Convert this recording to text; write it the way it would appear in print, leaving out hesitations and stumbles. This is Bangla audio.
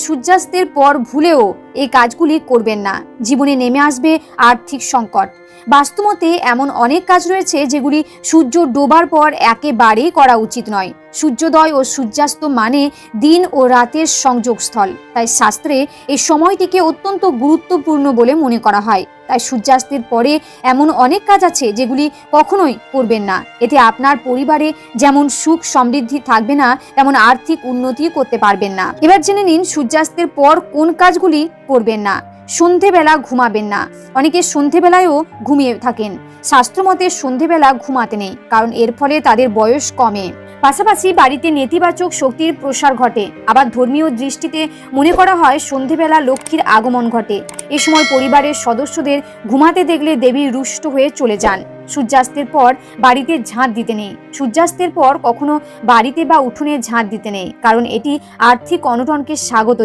সূর্যাস্তের পর ভুলেও এই কাজগুলি করবেন না, জীবনে নেমে আসবে আর্থিক সংকট। বাস্তুমতে এমন অনেক কাজ রয়েছে যেগুলি সূর্য ডোবার পর একেবারেই করা উচিত নয়। সূর্যোদয় ও সূর্যাস্ত মানে দিন ও রাতের সংযোগস্থল, তাই শাস্ত্রে এই সময়টিকে অত্যন্ত গুরুত্বপূর্ণ বলে মনে করা হয়। তাই সূর্যাস্তের পরে এমন অনেক কাজ আছে যেগুলি কখনোই করবেন না। এতে আপনার পরিবারে যেমন সুখ সমৃদ্ধি থাকবে না, তেমন আর্থিক উন্নতি করতে পারবেন না। এবার জেনে নিন সূর্যাস্তের পর কোন কাজগুলি করবেন না। সন্ধেবেলা ঘুমাবেন না। অনেকে সন্ধেবেলায়ও ঘুমিয়ে থাকেন। শাস্ত্রমতে সন্ধেবেলা ঘুমাতে নেই, কারণ এর ফলে তাদের বয়স কমে। পাশাপাশি বাড়িতে নেতিবাচক শক্তির প্রসার ঘটে। আবার ধর্মীয় দৃষ্টিতে মনে করা হয় সন্ধেবেলা লক্ষ্মীর আগমন ঘটে। এ সময় পরিবারের সদস্যদের ঘুমাতে দেখলে দেবী রুষ্ট হয়ে চলে যান। সূর্যাস্তের পর বাড়িতে ঝাঁট দিতে নেই। সূর্যাস্তের পর কখনো বাড়িতে বা উঠোনে ঝাঁট দিতে নেই, কারণ এটি আর্থিক অনটনকে স্বাগত